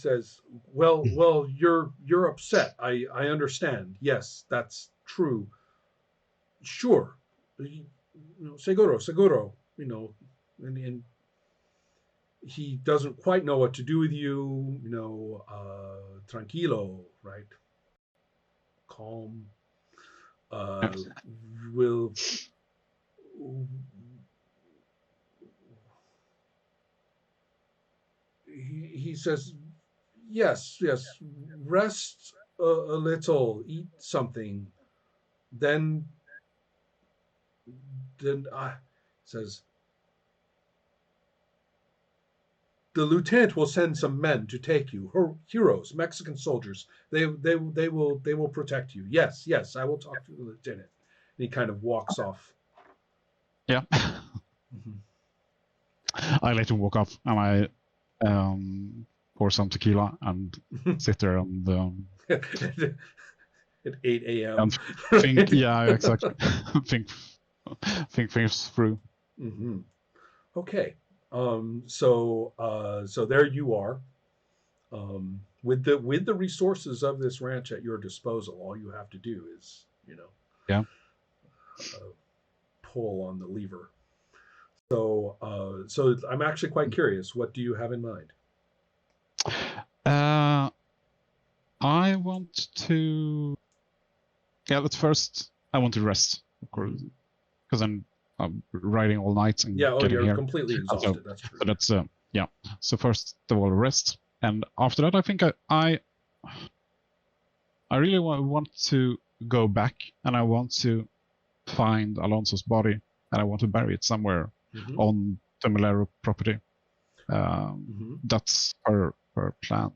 says, well, you're upset. I understand. Yes, that's true. Sure, seguro. And he doesn't quite know what to do with you. Tranquilo, right? Calm. Yeah. Will he says, yes, rest a little, eat something, then says the lieutenant will send some men to take you. Her heroes, Mexican soldiers. They will protect you. Yes, I will talk to the lieutenant. And he kind of walks off. Yeah. Mm-hmm. I let him walk off, and I pour some tequila and sit there and At 8 a.m. and think. Yeah, exactly. think things through. Mm-hmm. Okay. So there you are. With the resources of this ranch at your disposal, all you have to do is, Yeah. pull on the lever. So I'm actually quite curious. What do you have in mind? I want to. Yeah, but first I want to rest, of course, because I'm riding all night and Yeah. Oh, getting you're here. completely So, exhausted. That's true. so that's yeah. So first of all, rest, and after that, I think I really want to go back, and I want to find Alonso's body, and I want to bury it somewhere on the Malero property. That's her plan.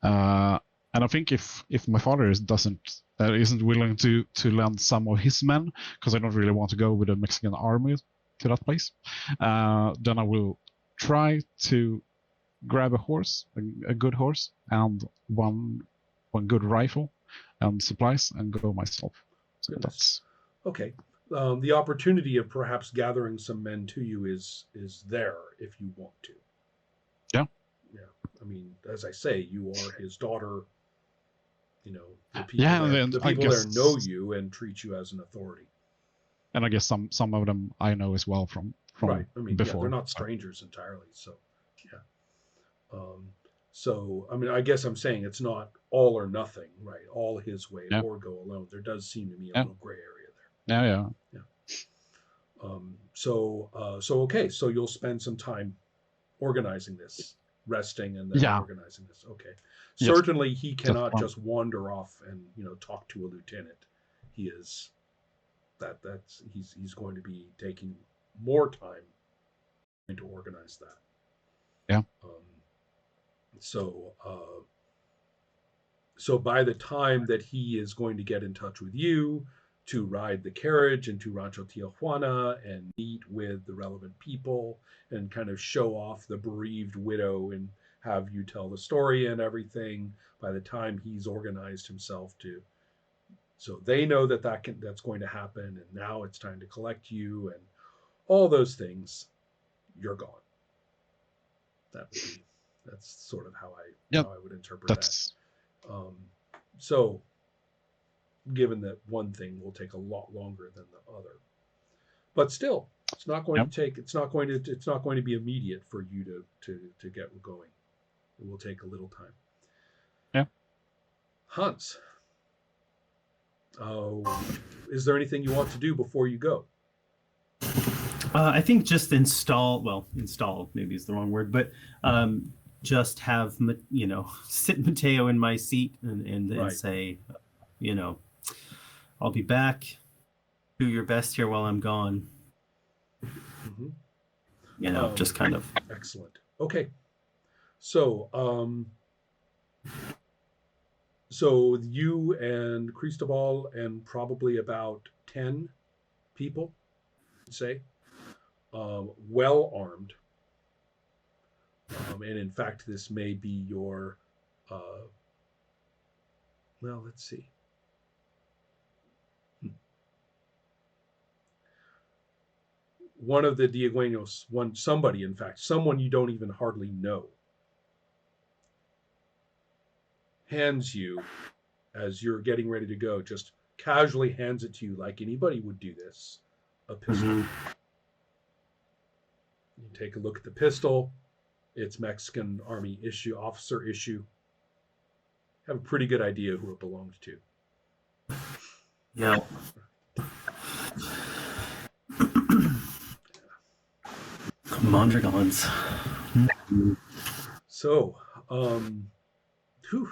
And I think if my father isn't willing to lend some of his men, because I don't really want to go with the Mexican army to that place, then I will try to grab a horse, a good horse, and one good rifle and supplies, and go myself. So that's okay. The opportunity of perhaps gathering some men to you is there if you want to. Yeah. I mean, as I say, you are his daughter. The people yeah. there, And the I people guess, there know you and treat you as an authority. And I guess some of them I know as well from Right. I mean, before. they're not strangers entirely. So, yeah. So, I mean, I guess I'm saying it's not all or nothing, right? All his way or go alone. There does seem to be a little gray area there. Yeah. So okay. So you'll spend some time organizing this, resting, and then organizing this. Okay. Yes. Certainly, he cannot just wander off and talk to a lieutenant. He is he's going to be taking more time to organize that. Yeah. So by the time that he is going to get in touch with you to ride the carriage into Rancho Tijuana and meet with the relevant people and kind of show off the bereaved widow and have you tell the story and everything, by the time he's organized himself to, so they know that's going to happen, and now it's time to collect you and all those things, you're gone. That's sort of how I would interpret that. So, given that one thing will take a lot longer than the other, but still, it's not going to take. It's not going to be immediate for you to get going. It will take a little time. Yeah. Hans, is there anything you want to do before you go? I think just install maybe is the wrong word, but just have sit Mateo in my seat and say, I'll be back. Do your best here while I'm gone. Just kind of excellent. Okay, so so you and Cristobal and probably about 10 people, say, well armed. And in fact, this may be your, well, let's see. One of the Diegueños, someone you don't even hardly know, hands you, as you're getting ready to go, just casually hands it to you like anybody would do this, a pistol. Mhm. You take a look at the pistol. It's Mexican Army issue, officer issue. Have a pretty good idea who it belonged to. Yeah. Mondragons. So, whew.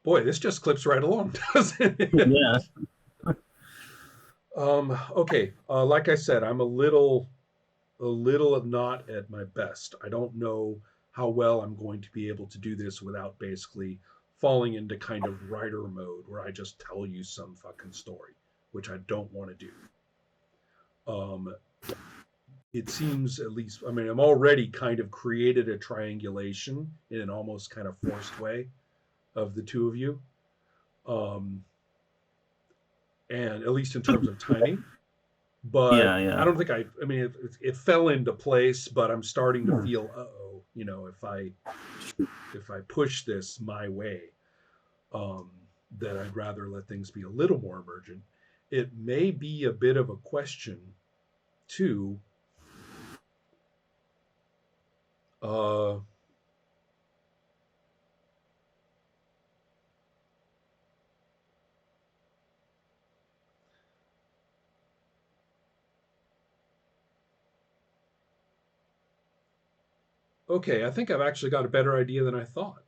Boy, this just clips right along, doesn't it? Yeah. Okay. Like I said, I'm a little not at my best. I don't know how well I'm going to be able to do this without basically falling into kind of writer mode where I just tell you some fucking story, which I don't want to do. It seems, at least, I mean, I'm already kind of created a triangulation in an almost kind of forced way of the two of you. And at least in terms of timing. But Yeah. I don't think I mean, it fell into place, but I'm starting to feel, if I push this my way, that I'd rather let things be a little more emergent. It may be a bit of a question, too. Okay, I think I've actually got a better idea than I thought.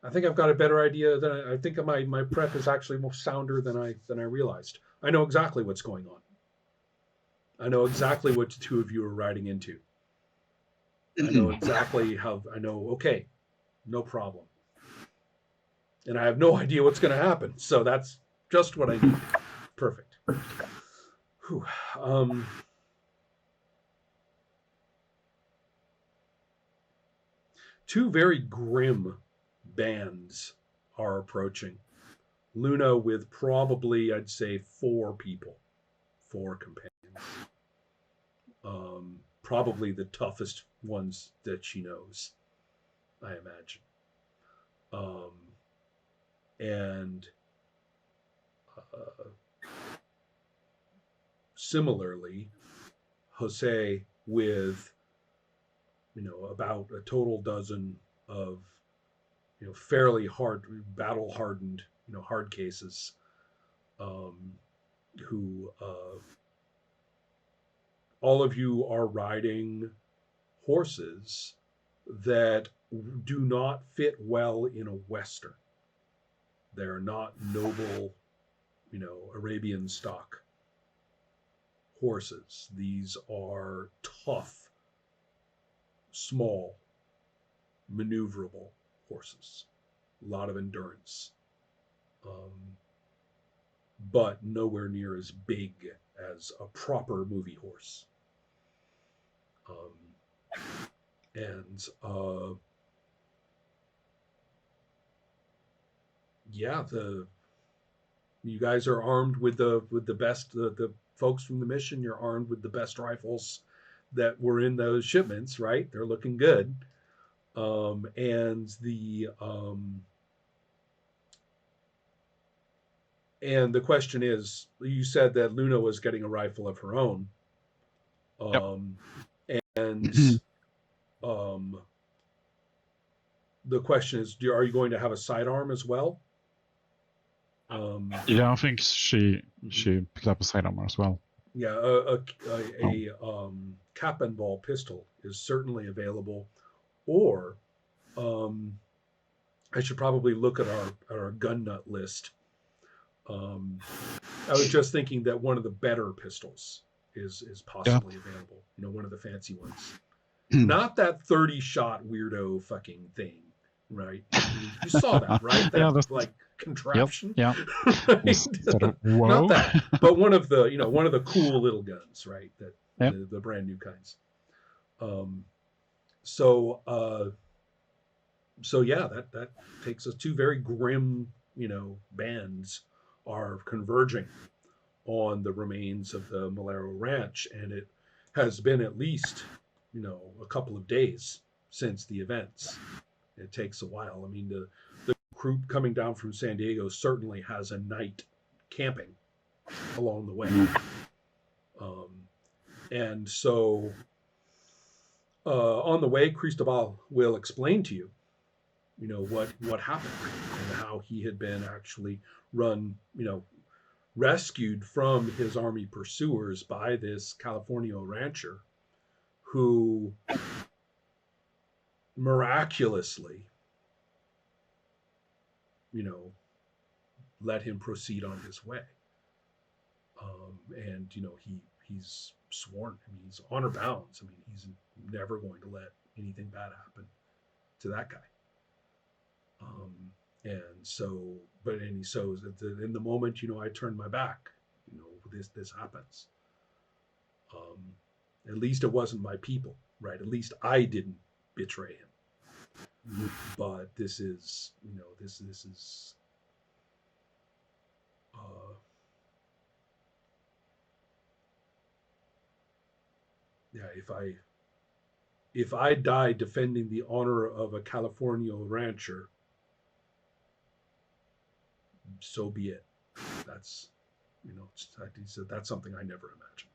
I think I've got a better idea than I think my prep is actually more sounder than I realized. I know exactly what's going on. I know exactly what the two of you are riding into. I know exactly how. I know. Okay, no problem. And I have no idea what's going to happen. So that's just what I need. Perfect. Whew. Two very grim bands are approaching. Luna with probably, I'd say, 4 people, 4 companions. Probably the toughest ones that she knows, I imagine. And similarly, Jose with, about a total dozen of, fairly hard, battle hardened, hard cases, who all of you are riding horses that do not fit well in a Western. They're not noble, Arabian stock horses. These are tough, small, maneuverable horses. A lot of endurance. But nowhere near as big as a proper movie horse. You guys are armed with the best, the folks from the mission. You're armed with the best rifles that were in those shipments, right? They're looking good. And the question is, you said that Luna was getting a rifle of her own. And the question is, are you going to have a sidearm as well? Yeah, I think she picked up a sidearm as well. Yeah, a cap and ball pistol is certainly available, or I should probably look at our gun nut list. I was just thinking that one of the better pistols is possibly available. One of the fancy ones. Not that 30-shot weirdo fucking thing, right? You saw that, right? That like contraption. Yeah. Right? Sort of, whoa. Not that, but one of the cool little guns, right? That the brand new kinds. So yeah, that takes us. 2 very grim, bands are converging on the remains of the Malero Ranch, and it has been at least, a couple of days since the events. It takes a while. I mean, the group coming down from San Diego certainly has a night camping along the way. Um, and so on the way, Cristobal will explain to you, what happened and how he had been actually rescued from his army pursuers by this California rancher who miraculously, let him proceed on his way. And he's sworn. I mean, he's honor bound. I mean, he's never going to let anything bad happen to that guy. And so, in the moment, I turned my back, this happens. At least it wasn't my people, right? At least I didn't betray him. Mm-hmm. But this is, this is, yeah, if I die defending the honor of a California rancher, so be it. That's, he said that's something I never imagined.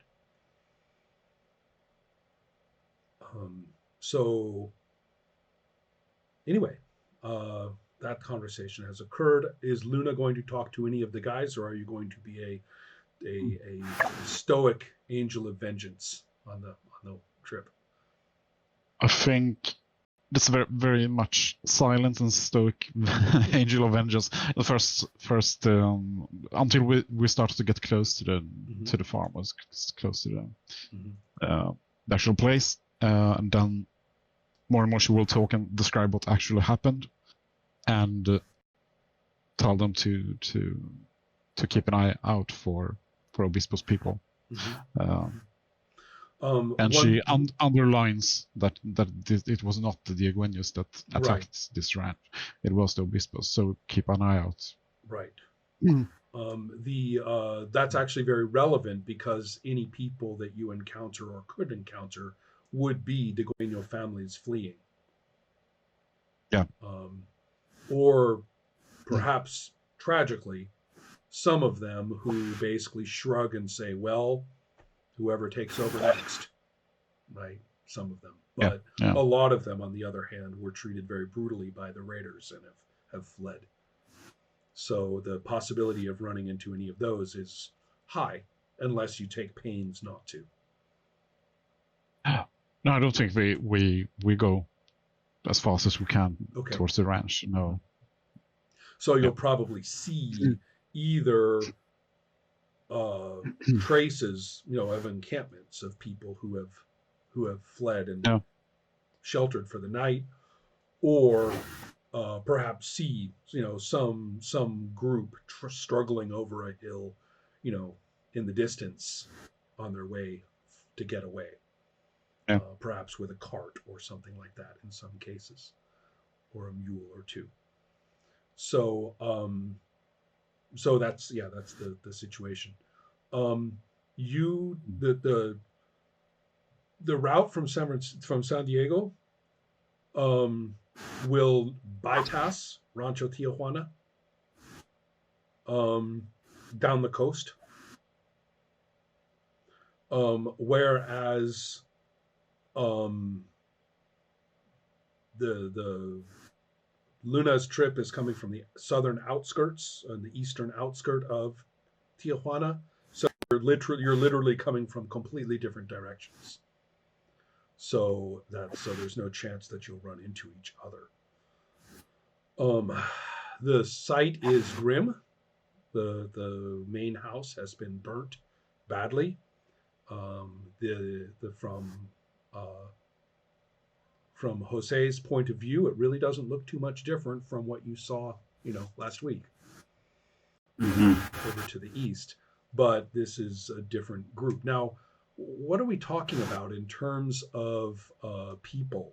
So anyway, that conversation has occurred. Is Luna going to talk to any of the guys, or are you going to be a stoic angel of vengeance on the trip? I think it's very, very much silent and stoic angel of vengeance. The first until we started to get close to the farm, was close to the actual place, and then more and more she will talk and describe what actually happened, and tell them to keep an eye out for Obispo's people. And she underlines that it was not the Diegueños that attacked this ranch; it was the Obispos. So keep an eye out. Right. That's actually very relevant, because any people that you encounter or could encounter would be Diegueño families fleeing. Yeah. Or perhaps tragically, some of them who basically shrug and say, well, whoever takes over next, right? Some of them. But a lot of them, on the other hand, were treated very brutally by the raiders and have fled. So the possibility of running into any of those is high, unless you take pains not to. No, I don't think we go as fast as we can towards the ranch. No. So you'll probably see either traces, of encampments of people who have fled and sheltered for the night, or perhaps see, some group struggling over a hill, in the distance on their way to get away. Perhaps with a cart or something like that in some cases, or a mule or two. So, so that's the situation. The route from San Diego, will bypass Rancho Tijuana, down the coast. Whereas, the Luna's trip is coming from the southern outskirts and the eastern outskirt of Tijuana. So you're literally coming from completely different directions. So there's no chance that you'll run into each other. The site is grim. The main house has been burnt badly. From Jose's point of view, it really doesn't look too much different from what you saw, last week over to the east. But this is a different group. Now, what are we talking about in terms of people?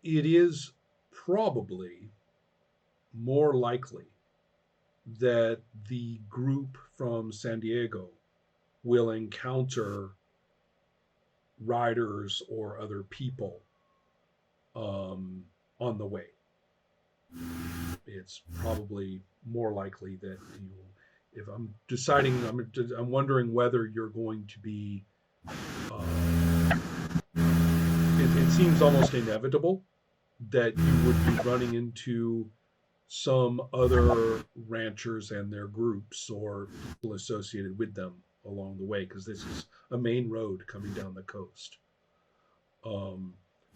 it is probably more likely that the group from San Diego will encounter riders or other people on the way. It's probably more likely that you, if I'm deciding, I'm wondering whether you're going to be, it seems almost inevitable that you would be running into some other ranchers and their groups or people associated with them along the way, because this is a main road coming down the coast.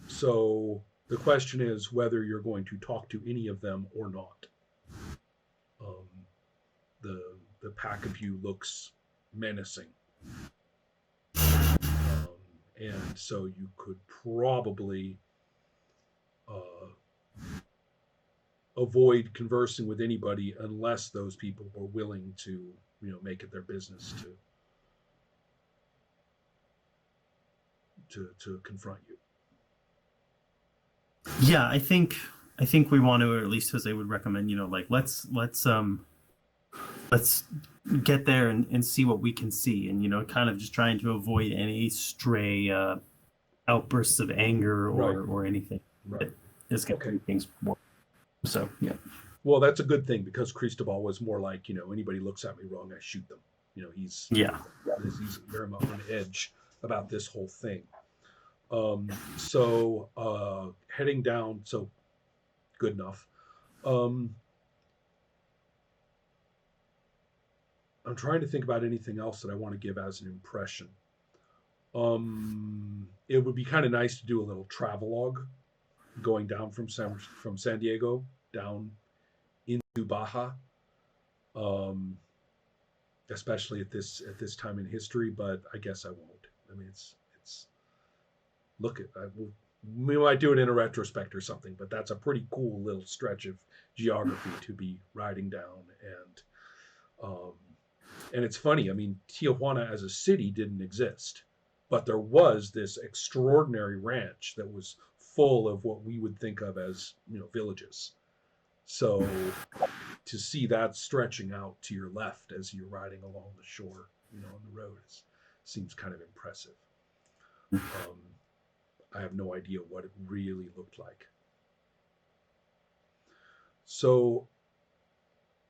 So the question is whether you're going to talk to any of them or not. Um, the pack of you looks menacing, and so you could probably avoid conversing with anybody unless those people were willing to, make it their business to confront you. Yeah, I think we want to, or at least Jose would recommend, like let's get there and see what we can see, and kind of just trying to avoid any stray outbursts of anger or anything. Right. It's going to make things more. So yeah. Well, that's a good thing, because Cristobal was more like, anybody looks at me wrong, I shoot them. He's very much on edge about this whole thing. So heading down, so good enough. I'm trying to think about anything else that I want to give as an impression. It would be kind of nice to do a little travelogue going down from San Diego down into Baja, especially at this time in history. But I guess I won't. I mean, it's we might do it in a retrospect or something. But that's a pretty cool little stretch of geography to be riding down, and it's funny. I mean, Tijuana as a city didn't exist, but there was this extraordinary ranch that was full of what we would think of as, villages. So to see that stretching out to your left as you're riding along the shore, on the road, seems kind of impressive. I have no idea what it really looked like. So,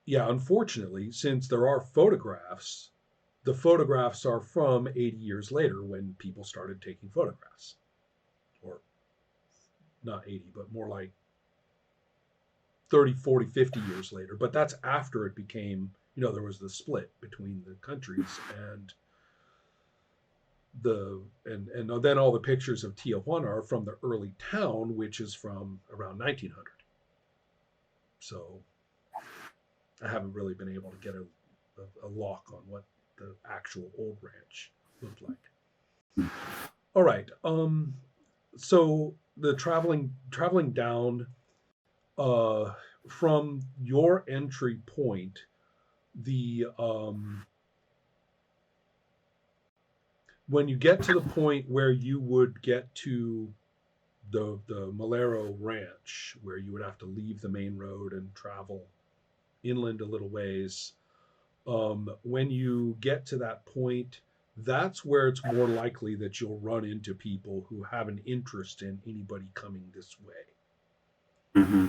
yeah, unfortunately, since there are photographs, the photographs are from 80 years later when people started taking photographs. Or not 80, but more like 30, 40, 50 years later. But that's after it became, there was the split between the countries, and then all the pictures of Tijuana are from the early town, which is from around 1900. So I haven't really been able to get a lock on what the actual old ranch looked like. All right. So the traveling down from your entry point, the when you get to the point where you would get to the Malero Ranch, where you would have to leave the main road and travel inland a little ways, when you get to that point, that's where it's more likely that you'll run into people who have an interest in anybody coming this way. Mm-hmm.